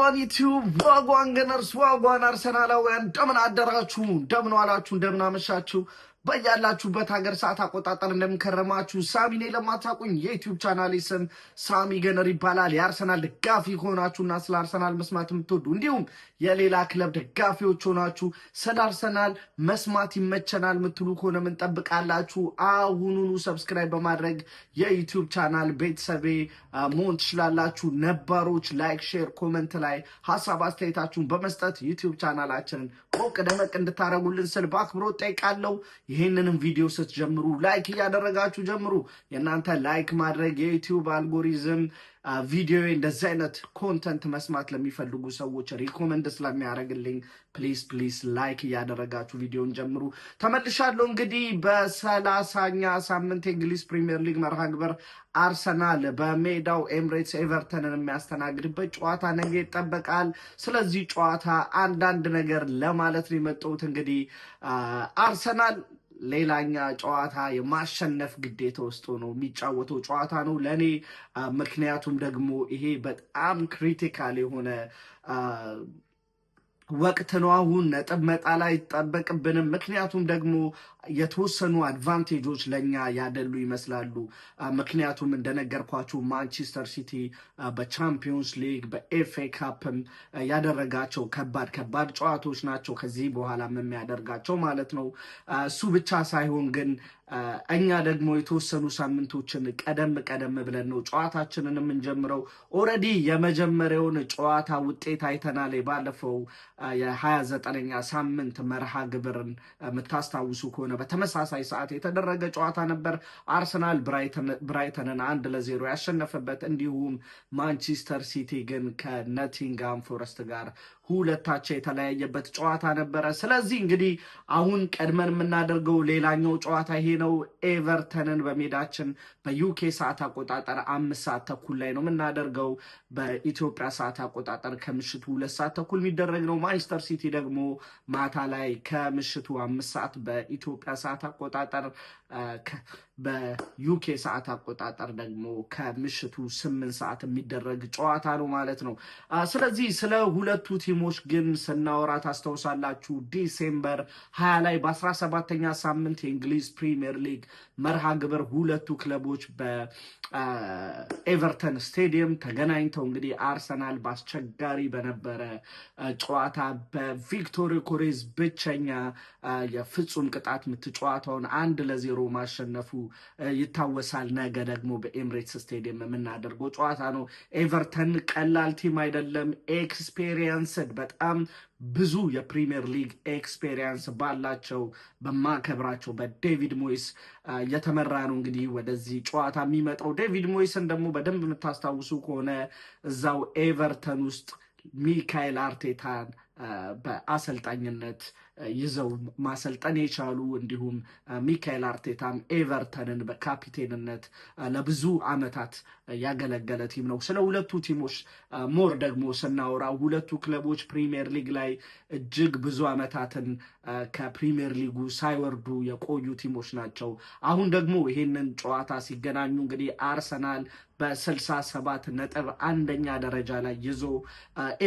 ዋጓን ዩቲዩብ ዋጓን ገነርስ ዋጓን አርሰናላውያን እንደምን አደራችሁ እንደምን ዋላችሁ እንደምን አመሻችሁ በያላችሁበት ሀገር ሰዓት አቆጣጠር እንደምከረማችሁ ሳሚ ነኝ። ለማታውቁኝ የዩቲዩብ ቻናሌ ስም ሳሚ ገነር ይባላል። የአርሰናል ደጋፊ ሆናችሁና ስለ አርሰናል መስማት የምትወዱ እንዲሁም የሌላ ክለብ ደጋፊዎች ሆናችሁ ስለ አርሰናል መስማት ይመቸናል የምትሉ ከሆነ ምን ጠብቃላችሁ? አሁኑኑ ሰብስክራይብ በማድረግ የዩቲዩብ ቻናል ቤተሰቤ መሆን ትችላላችሁ። ነባሮች ላይክ፣ ሼር፣ ኮመንት ላይ ሀሳብ አስተያየታችሁን በመስጠት ዩቲዩብ ቻናላችንን ሞቅ ደመቅ እንድታረጉልን ስል በአክብሮት ጠይቃለሁ። ይሄንንም ቪዲዮ ስትጀምሩ ላይክ እያደረጋችሁ ጀምሩ። የእናንተ ላይክ ማድረግ የዩቲዩብ አልጎሪዝም ቪዲዮ እንደዚህ አይነት ኮንተንት መስማት ለሚፈልጉ ሰዎች ሪኮመንድ ስለሚያደርግልኝ ፕሊዝ ላይክ እያደረጋችሁ ቪዲዮን ጀምሩ። ተመልሻለሁ። እንግዲህ በ30ኛ ሳምንት የእንግሊዝ ፕሪሚየር ሊግ መርሃ ግብር አርሰናል በሜዳው ኤምሬትስ ኤቨርተንን የሚያስተናግድበት ጨዋታ ነገ ይጠበቃል። ስለዚህ ጨዋታ አንዳንድ ነገር ለማለት ነው የመጣሁት። እንግዲህ አርሰናል ሌላኛ ጨዋታ የማሸነፍ ግዴታ ውስጥ ሆኖ የሚጫወተው ጨዋታ ነው ለኔ። ምክንያቱም ደግሞ ይሄ በጣም ክሪቲካል የሆነ ወቅት ነው። አሁን ነጥብ መጣል አይጠበቅብንም። ምክንያቱም ደግሞ የተወሰኑ አድቫንቴጆች ለኛ ያደሉ ይመስላሉ። ምክንያቱም እንደነገርኳችሁ ማንቸስተር ሲቲ በቻምፒዮንስ ሊግ በኤፍኤ ካፕም ያደረጋቸው ከባድ ጨዋታዎች ናቸው ከዚህ በኋላ የሚያደርጋቸው ማለት ነው። እሱ ብቻ ሳይሆን ግን እኛ ደግሞ የተወሰኑ ሳምንቶችን ቀደም ብለን ነው ጨዋታችንን የምንጀምረው። ኦልሬዲ የመጀመሪያውን ጨዋታ ውጤት አይተናል። ባለፈው የ29ኛ ሳምንት መርሃ ግብርን የምታስታውሱ ከሆነ በተመሳሳይ ሰዓት የተደረገ ጨዋታ ነበር። አርሰናል ብራይተንን 1-0 ያሸነፈበት፣ እንዲሁም ማንቸስተር ሲቲ ግን ከኖቲንግሃም ፎረስት ጋር 2-2 የተለያየበት ጨዋታ ነበረ። ስለዚህ እንግዲህ አሁን ቀድመን የምናደርገው ሌላኛው ጨዋታ ይሄ ነው። ኤቨርተንን በሜዳችን በዩኬ ሰዓት አቆጣጠር 5:30 ላይ ነው የምናደርገው። በኢትዮጵያ ሰዓት አቆጣጠር ከምሽቱ 2:30 የሚደረግ ነው። ማንቸስተር ሲቲ ደግሞ ማታ ላይ ከምሽቱ 5 ሰዓት በኢትዮጵያ ሰዓት አቆጣጠር፣ በዩኬ ሰዓት አቆጣጠር ደግሞ ከምሽቱ 8 ሰዓት የሚደረግ ጨዋታ ነው ማለት ነው። ስለዚህ ስለ ሁለቱ ቲሞች ግን ስናወራ ታስታውሳላችሁ ዲሴምበር 20 ላይ በ17ኛ ሳምንት የእንግሊዝ ፕሪሚየር ሊግ መርሃ ግብር ሁለቱ ክለቦች በኤቨርተን ስቴዲየም ተገናኝተው እንግዲህ አርሰናል በአስቸጋሪ በነበረ ጨዋታ በቪክቶር ኮሬዝ ብቸኛ የፍጹም ቅጣት ምት ጨዋታውን 1-0 ማሸነፉ ይታወሳል። ነገ ደግሞ በኤምሬትስ ስቴዲየም የምናደርገው ጨዋታ ነው። ኤቨርተን ቀላል ቲም አይደለም። ኤክስፔሪየንስድ በጣም ብዙ የፕሪሚየር ሊግ ኤክስፔሪየንስ ባላቸው በማከብራቸው በዴቪድ ሞይስ የተመራ ነው እንግዲህ ወደዚህ ጨዋታ የሚመጣው። ዴቪድ ሞይስን ደግሞ በደንብ የምታስታውሱ ከሆነ እዛው ኤቨርተን ውስጥ ሚካኤል አርቴታን በአሰልጣኝነት ይዘው ማሰልጠን የቻሉ እንዲሁም ሚካኤል አርቴታም ኤቨርተንን በካፒቴንነት ለብዙ ዓመታት ያገለገለ ቲም ነው። ስለ ሁለቱ ቲሞች ሞር ደግሞ ስናወራ ሁለቱ ክለቦች ፕሪሚየር ሊግ ላይ እጅግ ብዙ ዓመታትን ከፕሪሚየር ሊጉ ሳይወርዱ የቆዩ ቲሞች ናቸው። አሁን ደግሞ ይሄንን ጨዋታ ሲገናኙ እንግዲህ አርሰናል በ67 ነጥብ አንደኛ ደረጃ ላይ ይዞ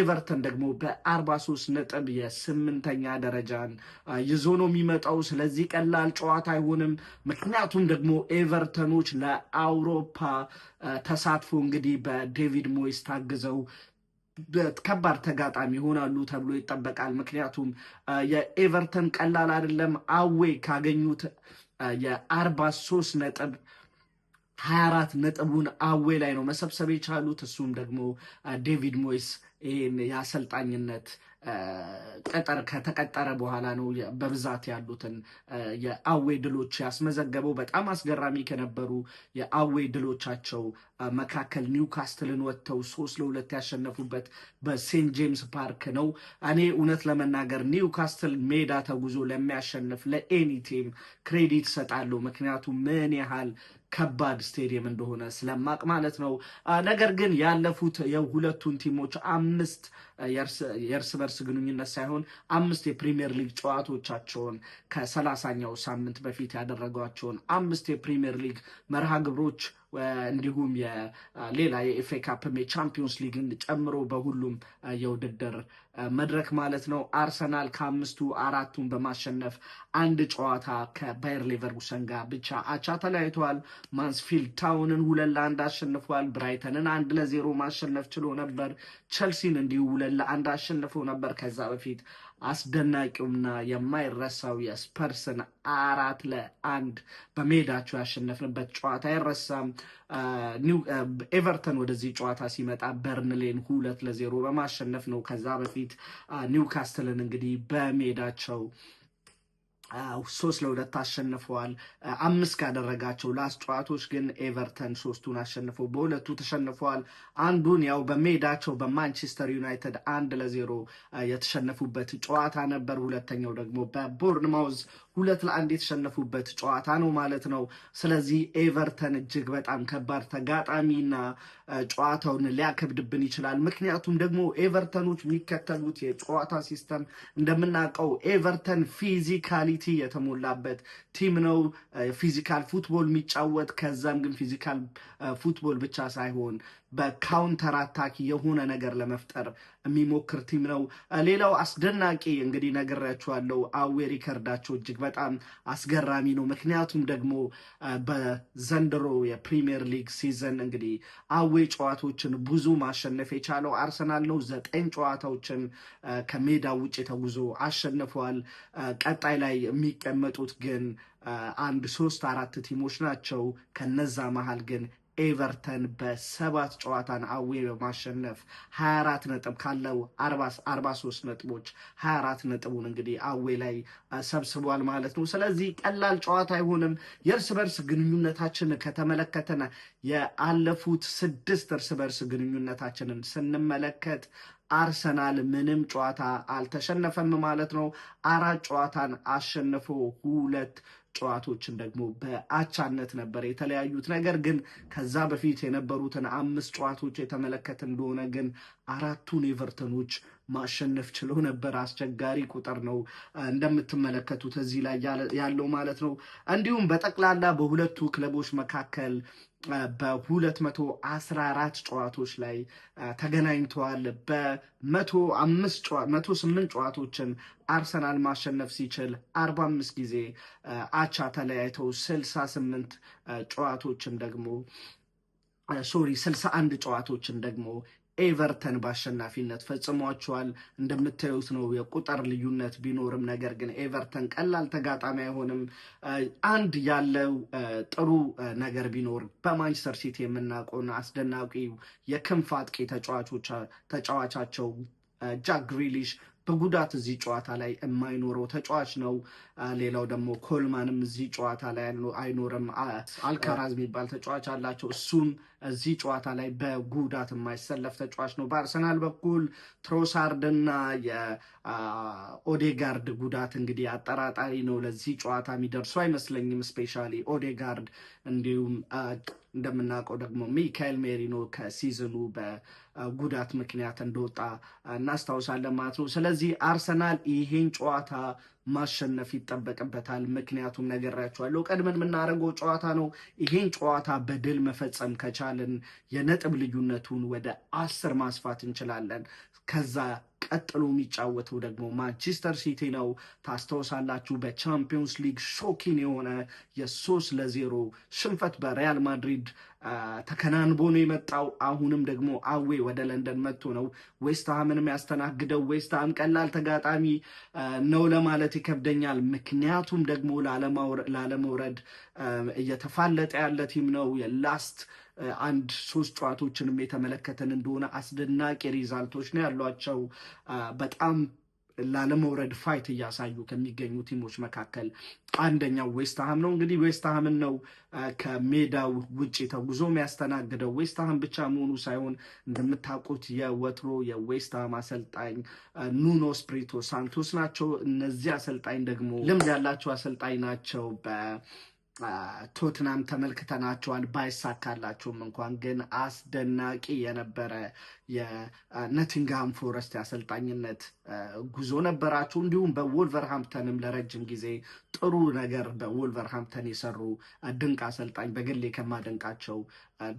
ኤቨርተን ደግሞ በ43 ነጥብ የ8ኛ ደረጃን ይዞ ነው የሚመጣው። ስለዚህ ቀላል ጨዋታ አይሆንም። ምክንያቱም ደግሞ ኤቨርተኖች ለአውሮፓ ተሳትፎ እንግዲህ በዴቪድ ሞይስ ታግዘው ከባድ ተጋጣሚ ይሆናሉ ተብሎ ይጠበቃል። ምክንያቱም የኤቨርተን ቀላል አይደለም። አዌ ካገኙት የ43 ነጥብ 24 ነጥቡን አዌ ላይ ነው መሰብሰብ የቻሉት። እሱም ደግሞ ዴቪድ ሞይስ ይህን የአሰልጣኝነት ቅጥር ከተቀጠረ በኋላ ነው በብዛት ያሉትን የአዌ ድሎች ያስመዘገበው። በጣም አስገራሚ ከነበሩ የአዌ ድሎቻቸው መካከል ኒውካስትልን ወጥተው 3-2 ያሸነፉበት በሴንት ጄምስ ፓርክ ነው። እኔ እውነት ለመናገር ኒውካስትል ሜዳ ተጉዞ ለሚያሸንፍ ለኤኒ ቲም ክሬዲት ሰጣለሁ። ምክንያቱም ምን ያህል ከባድ ስቴዲየም እንደሆነ ስለማቅ ማለት ነው። ነገር ግን ያለፉት የሁለቱን ቲሞች 5 የእርስ በርስ ግንኙነት ሳይሆን 5 የፕሪሚየር ሊግ ጨዋታዎቻቸውን ከ30ኛው ሳምንት በፊት ያደረጓቸውን 5 የፕሪሚየር ሊግ መርሃ ግብሮች እንዲሁም የሌላ የኤፍኤ ካፕ የቻምፒዮንስ ሊግን ጨምሮ በሁሉም የውድድር መድረክ ማለት ነው። አርሰናል ከ5ቱ 4ቱን በማሸነፍ አንድ ጨዋታ ከባየር ሌቨርኩሰን ጋር ብቻ አቻ ተለያይተዋል። ማንስፊልድ ታውንን 2-1 አሸንፏል። ብራይተንን 1-0 ማሸነፍ ችሎ ነበር። ቸልሲን እንዲሁ 2-1 አሸንፈው ነበር። ከዛ በፊት አስደናቂውና የማይረሳው የስፐርስን 4-1 በሜዳቸው ያሸነፍንበት ጨዋታ አይረሳም። ኤቨርተን ወደዚህ ጨዋታ ሲመጣ በርንሌን 2-0 በማሸነፍ ነው። ከዛ በፊት ኒውካስትልን እንግዲህ በሜዳቸው 3-2 አሸንፈዋል። 5 ካደረጋቸው ላስት ጨዋታዎች ግን ኤቨርተን 3ቱን አሸንፈው በሁለቱ ተሸንፈዋል። አንዱን ያው በሜዳቸው በማንቸስተር ዩናይትድ 1-0 የተሸነፉበት ጨዋታ ነበር። ሁለተኛው ደግሞ በቦርንማውዝ 2-1 የተሸነፉበት ጨዋታ ነው ማለት ነው። ስለዚህ ኤቨርተን እጅግ በጣም ከባድ ተጋጣሚና ጨዋታውን ሊያከብድብን ይችላል። ምክንያቱም ደግሞ ኤቨርተኖች የሚከተሉት የጨዋታ ሲስተም እንደምናውቀው ኤቨርተን ፊዚካሊቲ የተሞላበት ቲም ነው። ፊዚካል ፉትቦል የሚጫወት ከዛም ግን ፊዚካል ፉትቦል ብቻ ሳይሆን በካውንተር አታክ የሆነ ነገር ለመፍጠር የሚሞክር ቲም ነው። ሌላው አስደናቂ እንግዲህ ነግሬያችኋለሁ፣ አዌ ሪከርዳቸው እጅግ በጣም አስገራሚ ነው። ምክንያቱም ደግሞ በዘንድሮ የፕሪሚየር ሊግ ሲዘን እንግዲህ አዌ ጨዋታዎችን ብዙ ማሸነፍ የቻለው አርሰናል ነው። 9 ጨዋታዎችን ከሜዳ ውጭ ተጉዞ አሸንፈዋል። ቀጣይ ላይ የሚቀመጡት ግን 1 3 4 ቲሞች ናቸው። ከነዛ መሃል ግን ኤቨርተን በ7 ጨዋታን አዌ በማሸነፍ 24 ነጥብ ካለው 43 ነጥቦች 24 ነጥቡን እንግዲህ አዌ ላይ ሰብስቧል ማለት ነው። ስለዚህ ቀላል ጨዋታ አይሆንም። የእርስ በርስ ግንኙነታችን ከተመለከተን የአለፉት 6 እርስ በርስ ግንኙነታችንን ስንመለከት አርሰናል ምንም ጨዋታ አልተሸነፈም ማለት ነው። 4 ጨዋታን አሸንፎ 2 ጨዋታዎችን ደግሞ በአቻነት ነበር የተለያዩት። ነገር ግን ከዛ በፊት የነበሩትን 5 ጨዋታዎች የተመለከተ እንደሆነ ግን 4ቱን ኤቨርተኖች ማሸነፍ ችለው ነበር። አስቸጋሪ ቁጥር ነው እንደምትመለከቱት እዚህ ላይ ያለው ማለት ነው። እንዲሁም በጠቅላላ በሁለቱ ክለቦች መካከል በ214 ጨዋታዎች ላይ ተገናኝተዋል። በ108 ጨዋታዎችን አርሰናል ማሸነፍ ሲችል 45 ጊዜ አቻ ተለያይተው 61 ጨዋታዎችን ደግሞ ኤቨርተን በአሸናፊነት ፈጽሟቸዋል። እንደምታዩት ነው የቁጥር ልዩነት ቢኖርም ነገር ግን ኤቨርተን ቀላል ተጋጣሚ አይሆንም። አንድ ያለው ጥሩ ነገር ቢኖር በማንቸስተር ሲቲ የምናውቀውና አስደናቂው የክንፍ አጥቂ ተጫዋቻቸው ጃክ ግሪሊሽ በጉዳት እዚህ ጨዋታ ላይ የማይኖረው ተጫዋች ነው። ሌላው ደግሞ ኮልማንም እዚህ ጨዋታ ላይ አይኖርም። አልካራዝ የሚባል ተጫዋች አላቸው። እሱም እዚህ ጨዋታ ላይ በጉዳት የማይሰለፍ ተጫዋች ነው። በአርሰናል በኩል ትሮሳርድና የኦዴጋርድ ጉዳት እንግዲህ አጠራጣሪ ነው። ለዚህ ጨዋታ የሚደርሱ አይመስለኝም። ስፔሻሊ ኦዴጋርድ እንዲሁም እንደምናውቀው ደግሞ ሚካኤል ሜሪኖ ከሲዝኑ በጉዳት ምክንያት እንደወጣ እናስታውሳለን ማለት ነው። ስለዚህ አርሰናል ይሄን ጨዋታ ማሸነፍ ይጠበቅበታል። ምክንያቱም ነግሬያችኋለሁ፣ ቀድመን የምናደርገው ጨዋታ ነው። ይሄን ጨዋታ በድል መፈጸም ከቻልን የነጥብ ልዩነቱን ወደ 10 ማስፋት እንችላለን። ከዛ ቀጥሎ የሚጫወተው ደግሞ ማንቸስተር ሲቲ ነው። ታስታውሳላችሁ በቻምፒዮንስ ሊግ ሾኪን የሆነ የ3-0 ሽንፈት በሪያል ማድሪድ ተከናንቦ ነው የመጣው። አሁንም ደግሞ አዌ ወደ ለንደን መጥቶ ነው ዌስትሃምን የሚያስተናግደው። ዌስትሃም ቀላል ተጋጣሚ ነው ለማለት ይከብደኛል። ምክንያቱም ደግሞ ላለመውረድ እየተፋለጠ ያለ ቲም ነው። የላስት 1-3 ጨዋታዎችንም የተመለከተን እንደሆነ አስደናቂ ሪዛልቶች ነው ያሏቸው። በጣም ላለመውረድ ፋይት እያሳዩ ከሚገኙ ቲሞች መካከል አንደኛው ዌስትሃም ነው። እንግዲህ ዌስትሃምን ነው ከሜዳው ውጭ ተጉዞ የሚያስተናግደው። ዌስትሃም ብቻ መሆኑ ሳይሆን እንደምታውቁት የወትሮ የዌስትሃም አሰልጣኝ ኑኖ ስፕሪቶ ሳንቶስ ናቸው። እነዚህ አሰልጣኝ ደግሞ ልምድ ያላቸው አሰልጣኝ ናቸው። ቶትናም ተመልክተናቸዋል። ባይሳካላቸውም እንኳን ግን አስደናቂ የነበረ የኖቲንግሃም ፎረስት የአሰልጣኝነት ጉዞ ነበራቸው። እንዲሁም በወልቨርሃምፕተንም ለረጅም ጊዜ ጥሩ ነገር በወልቨርሃምፕተን የሰሩ ድንቅ አሰልጣኝ፣ በግሌ ከማደንቃቸው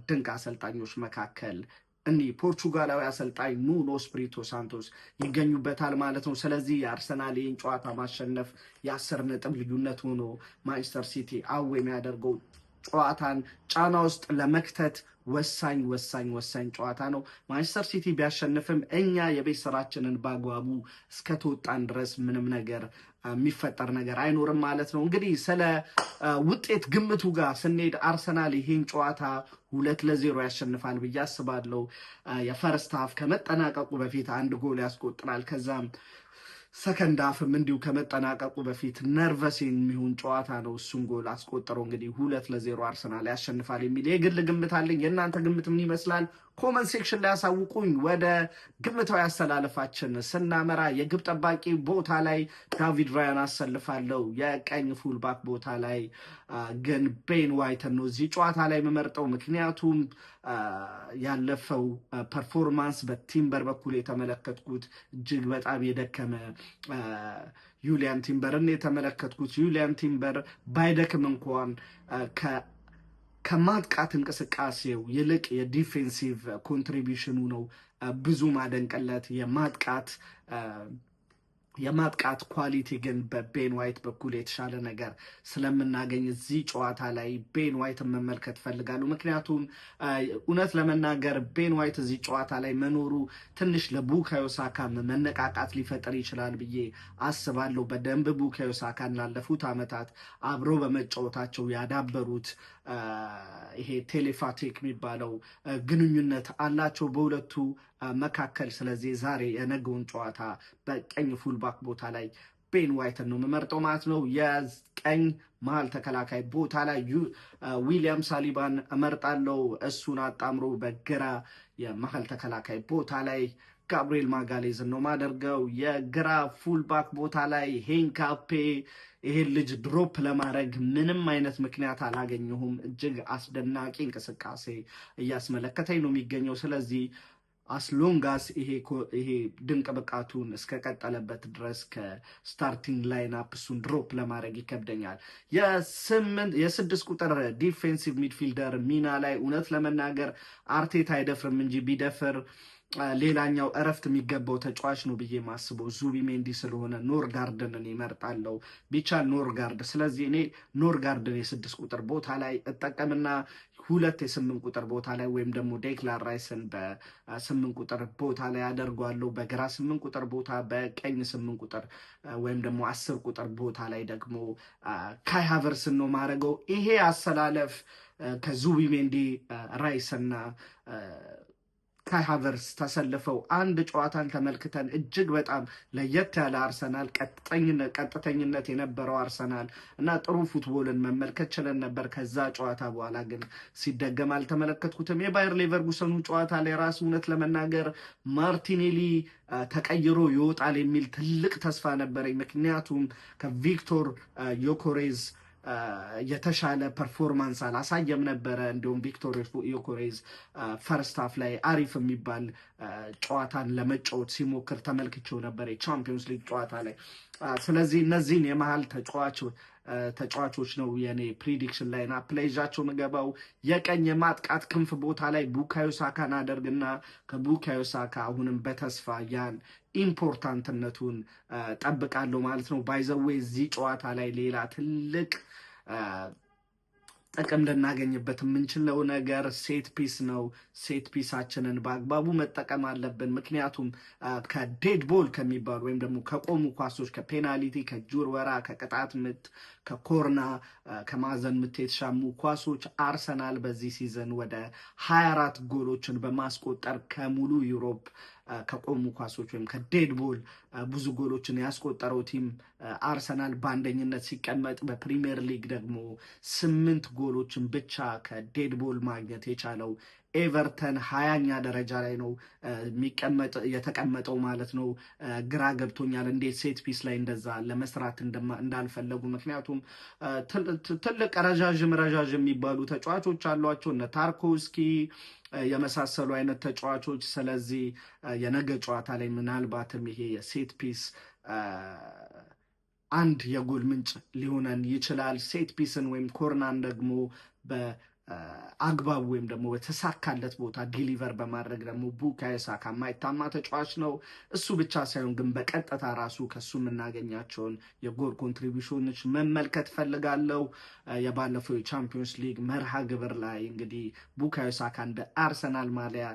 ድንቅ አሰልጣኞች መካከል እኒህ ፖርቹጋላዊ አሰልጣኝ ኑኖ ስፕሪቶ ሳንቶስ ይገኙበታል ማለት ነው። ስለዚህ የአርሰናል ይህን ጨዋታ ማሸነፍ የ10 ነጥብ ልዩነት ሆኖ ማንቸስተር ሲቲ አዌ የሚያደርገው ጨዋታን ጫና ውስጥ ለመክተት ወሳኝ ጨዋታ ነው። ማንቸስተር ሲቲ ቢያሸንፍም እኛ የቤት ስራችንን በአግባቡ እስከተወጣን ድረስ ምንም ነገር የሚፈጠር ነገር አይኖርም ማለት ነው። እንግዲህ ስለ ውጤት ግምቱ ጋር ስንሄድ አርሰናል ይህን ጨዋታ 2-0 ያሸንፋል ብዬ አስባለሁ። የፈርስት ሀፍ ከመጠናቀቁ በፊት አንድ ጎል ያስቆጥራል። ከዛም ሰከንድ ሀፍም እንዲሁ ከመጠናቀቁ በፊት ነርቨስ የሚሆን ጨዋታ ነው። እሱን ጎል አስቆጠረው። እንግዲህ 2-0 አርሰናል ያሸንፋል የሚል የግል ግምት አለኝ። የእናንተ ግምት ምን ይመስላል? ኮመንት ሴክሽን ላይ ያሳውቁኝ። ወደ ግምታዊ አሰላለፋችን ስናመራ የግብ ጠባቂ ቦታ ላይ ዳቪድ ራያን አሰልፋለሁ። የቀኝ ፉልባክ ቦታ ላይ ግን ቤን ዋይትን ነው እዚህ ጨዋታ ላይ የምመርጠው። ምክንያቱም ያለፈው ፐርፎርማንስ በቲምበር በኩል የተመለከትኩት እጅግ በጣም የደከመ ዩሊያን ቲምበርን የተመለከትኩት። ዩሊያን ቲምበር ባይደክም እንኳን ከማጥቃት እንቅስቃሴው ይልቅ የዲፌንሲቭ ኮንትሪቢሽኑ ነው ብዙ ማደንቀለት። የማጥቃት ኳሊቲ ግን በቤን ዋይት በኩል የተሻለ ነገር ስለምናገኝ እዚህ ጨዋታ ላይ ቤን ዋይትን መመልከት ፈልጋሉ። ምክንያቱም እውነት ለመናገር ቤን ዋይት እዚህ ጨዋታ ላይ መኖሩ ትንሽ ለቡካዮ ሳካ መነቃቃት ሊፈጥር ይችላል ብዬ አስባለሁ። በደንብ ቡካዮ ሳካን ላለፉት ዓመታት አብሮ በመጫወታቸው ያዳበሩት ይሄ ቴሌፓቲክ የሚባለው ግንኙነት አላቸው በሁለቱ መካከል። ስለዚህ ዛሬ የነገውን ጨዋታ በቀኝ ፉልባክ ቦታ ላይ ቤን ዋይትን ነው የምመርጠው ማለት ነው። የቀኝ መሀል ተከላካይ ቦታ ላይ ዊሊያም ሳሊባን እመርጣለሁ። እሱን አጣምሮ በግራ የመሀል ተከላካይ ቦታ ላይ ጋብሪኤል ማጋሌዝን ነው ማደርገው። የግራ ፉልባክ ቦታ ላይ ሄንካፔ፣ ይሄን ልጅ ድሮፕ ለማድረግ ምንም አይነት ምክንያት አላገኘሁም። እጅግ አስደናቂ እንቅስቃሴ እያስመለከተኝ ነው የሚገኘው። ስለዚህ አስሎንጋስ ይሄ ድንቅ ብቃቱን እስከቀጠለበት ድረስ ከስታርቲንግ ላይን አፕ እሱን ድሮፕ ለማድረግ ይከብደኛል። የ6 ቁጥር ዲፌንሲቭ ሚድፊልደር ሚና ላይ እውነት ለመናገር አርቴታ አይደፍርም እንጂ ቢደፍር ሌላኛው እረፍት የሚገባው ተጫዋች ነው ብዬ ማስበው ዙቢሜንዲ ስለሆነ ኖርጋርድን ይመርጣለው። ቢቻል ኖርጋርድ። ስለዚህ እኔ ኖርጋርድን የ6 ቁጥር ቦታ ላይ እጠቀምና 2 የ8 ቁጥር ቦታ ላይ ወይም ደግሞ ዴክላን ራይስን በ8 ቁጥር ቦታ ላይ አደርጓለሁ። በግራ 8 ቁጥር ቦታ፣ በቀኝ 8 ቁጥር ወይም ደግሞ 10 ቁጥር ቦታ ላይ ደግሞ ካይ ሃቨርስን ነው ማድረገው። ይሄ አሰላለፍ ከዙቢሜንዲ ራይስና ካይ ሃቨርስ ተሰልፈው አንድ ጨዋታን ተመልክተን እጅግ በጣም ለየት ያለ አርሰናል፣ ቀጥተኝነት የነበረው አርሰናል እና ጥሩ ፉትቦልን መመልከት ችለን ነበር። ከዛ ጨዋታ በኋላ ግን ሲደገም አልተመለከትኩትም። የባየር ሌቨርኩሰኑ ጨዋታ ላይ ራሱ እውነት ለመናገር ማርቲኔሊ ተቀይሮ ይወጣል የሚል ትልቅ ተስፋ ነበረኝ። ምክንያቱም ከቪክቶር ዮኮሬዝ የተሻለ ፐርፎርማንስ አላሳየም ነበረ። እንዲሁም ቪክቶር ዮኮሬዝ ፈርስት ሃፍ ላይ አሪፍ የሚባል ጨዋታን ለመጫወት ሲሞክር ተመልክቼው ነበር የቻምፒዮንስ ሊግ ጨዋታ ላይ። ስለዚህ እነዚህን የመሀል ተጫዋቾች ነው የኔ ፕሪዲክሽን ላይ ፕሌዣቸው ምገባው። የቀኝ የማጥቃት ክንፍ ቦታ ላይ ቡካዮ ሳካን አደርግና ከቡካዮ ሳካ አሁንም በተስፋ ያን ኢምፖርታንትነቱን ጠብቃለሁ ማለት ነው። ባይዘዌ እዚህ ጨዋታ ላይ ሌላ ትልቅ ጥቅም ልናገኝበት የምንችለው ነገር ሴት ፒስ ነው። ሴት ፒሳችንን በአግባቡ መጠቀም አለብን። ምክንያቱም ከዴድ ቦል ከሚባሉ ወይም ደግሞ ከቆሙ ኳሶች፣ ከፔናልቲ፣ ከጁርወራ፣ ከቅጣት ምት፣ ከኮርና፣ ከማዕዘን ምት የተሻሙ ኳሶች አርሰናል በዚህ ሲዘን ወደ 24 ጎሎችን በማስቆጠር ከሙሉ ዩሮፕ ከቆሙ ኳሶች ወይም ከዴድ ቦል ብዙ ጎሎችን ያስቆጠረው ቲም አርሰናል በአንደኝነት ሲቀመጥ፣ በፕሪሚየር ሊግ ደግሞ 8 ጎሎችን ብቻ ከዴድ ቦል ማግኘት የቻለው ኤቨርተን 20ኛ ደረጃ ላይ ነው የተቀመጠው ማለት ነው። ግራ ገብቶኛል እንዴት ሴት ፒስ ላይ እንደዛ ለመስራት እንዳልፈለጉ። ምክንያቱም ትልቅ ረዣዥም የሚባሉ ተጫዋቾች አሏቸው እነ ታርኮውስኪ የመሳሰሉ አይነት ተጫዋቾች። ስለዚህ የነገ ጨዋታ ላይ ምናልባትም ይሄ የሴት ፒስ አንድ የጎል ምንጭ ሊሆነን ይችላል። ሴት ፒስን ወይም ኮርናን ደግሞ በአግባቡ ወይም ደግሞ በተሳካለት ቦታ ዲሊቨር በማድረግ ደግሞ ቡካዮ ሳካ የማይታማ ተጫዋች ነው። እሱ ብቻ ሳይሆን ግን በቀጥታ ራሱ ከሱ የምናገኛቸውን የጎል ኮንትሪቢሽኖች መመልከት ፈልጋለሁ። የባለፈው የቻምፒዮንስ ሊግ መርሃ ግብር ላይ እንግዲህ ቡካዮ ሳካ እንደ አርሰናል ማሊያ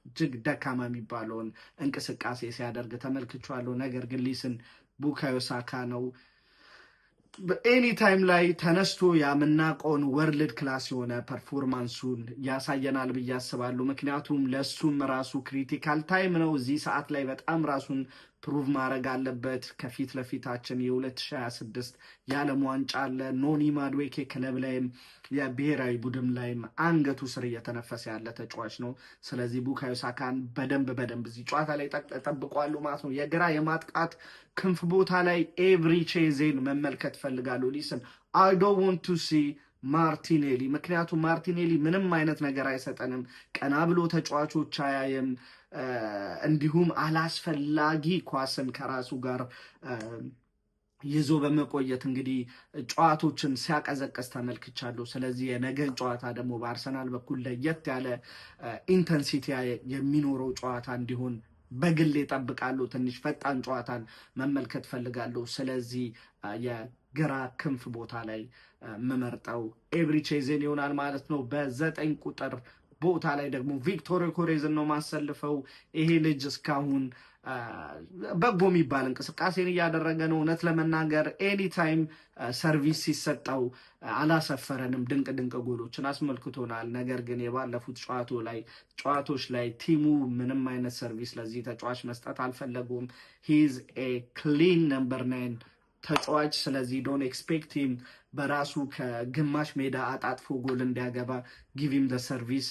እጅግ ደካማ የሚባለውን እንቅስቃሴ ሲያደርግ ተመልክቻለሁ። ነገር ግን ሊስን ቡካዮ ሳካ ነው በኤኒ ታይም ላይ ተነስቶ የምናውቀውን ወርልድ ክላስ የሆነ ፐርፎርማንሱን ያሳየናል ብዬ አስባለሁ። ምክንያቱም ለሱም ራሱ ክሪቲካል ታይም ነው። እዚህ ሰዓት ላይ በጣም ራሱን ፕሩቭ ማድረግ አለበት። ከፊት ለፊታችን የ2026 የዓለም ዋንጫ አለ። ኖኒ ማዱዌኬ ክለብ ላይም የብሔራዊ ቡድን ላይም አንገቱ ስር እየተነፈሰ ያለ ተጫዋች ነው። ስለዚህ ቡካዮ ሳካን በደንብ እዚህ ጨዋታ ላይ ጠብቋሉ ማለት ነው። የግራ የማጥቃት ክንፍ ቦታ ላይ ኤቭሪቼዜን መመልከት ፈልጋለሁ። ሊስን አይ ዶንት ዋንት ቱ ሲ ማርቲኔሊ፣ ምክንያቱም ማርቲኔሊ ምንም አይነት ነገር አይሰጠንም። ቀና ብሎ ተጫዋቾች አያየም። እንዲሁም አላስፈላጊ ኳስን ከራሱ ጋር ይዞ በመቆየት እንግዲህ ጨዋታዎችን ሲያቀዘቅዝ ተመልክቻለሁ። ስለዚህ የነገን ጨዋታ ደግሞ በአርሰናል በኩል ለየት ያለ ኢንተንሲቲ የሚኖረው ጨዋታ እንዲሆን በግል እጠብቃለሁ። ትንሽ ፈጣን ጨዋታን መመልከት ፈልጋለሁ። ስለዚህ የግራ ክንፍ ቦታ ላይ የምመርጠው ኤቭሪቼዜን ይሆናል ማለት ነው። በ9 ቁጥር ቦታ ላይ ደግሞ ቪክቶር ዮኬሬዝን ነው ማሰልፈው። ይሄ ልጅ እስካሁን በጎ የሚባል እንቅስቃሴን እያደረገ ነው። እውነት ለመናገር ኤኒታይም ሰርቪስ ሲሰጠው አላሰፈረንም። ድንቅ ጎሎችን አስመልክቶናል። ነገር ግን የባለፉት ጨዋታዎች ላይ ቲሙ ምንም አይነት ሰርቪስ ለዚህ ተጫዋች መስጠት አልፈለጉም። ሂዝ ኤ ክሊን ነምበር 9 ተጫዋች። ስለዚህ ዶንት ኤክስፔክት ሂም በራሱ ከግማሽ ሜዳ አጣጥፎ ጎል እንዲያገባ። ጊቭ ሂም ዘ ሰርቪስ።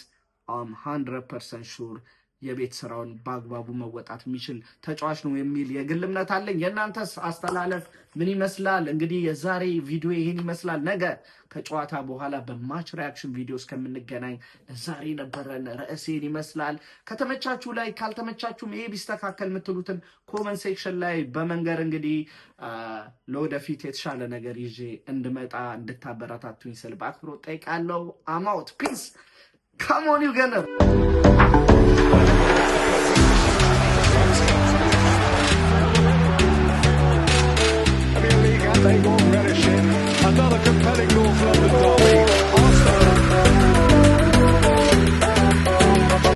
100% ሹር የቤት ስራውን በአግባቡ መወጣት የሚችል ተጫዋች ነው የሚል የግል እምነት አለኝ። የእናንተስ አስተላለፍ ምን ይመስላል? እንግዲህ የዛሬ ቪዲዮ ይህን ይመስላል። ነገ ከጨዋታ በኋላ በማች ሪያክሽን ቪዲዮ እስከምንገናኝ ዛሬ ነበረን ርዕሴን ይመስላል። ከተመቻችሁ ላይ ካልተመቻችሁም ይሄ ቢስተካከል የምትሉትን ኮመንት ሴክሽን ላይ በመንገር እንግዲህ ለወደፊት የተሻለ ነገር ይዤ እንድመጣ እንድታበረታቱኝ ስል በአክብሮት ጠይቃለሁ። አማውት ፒስ። Come on, you Gunner.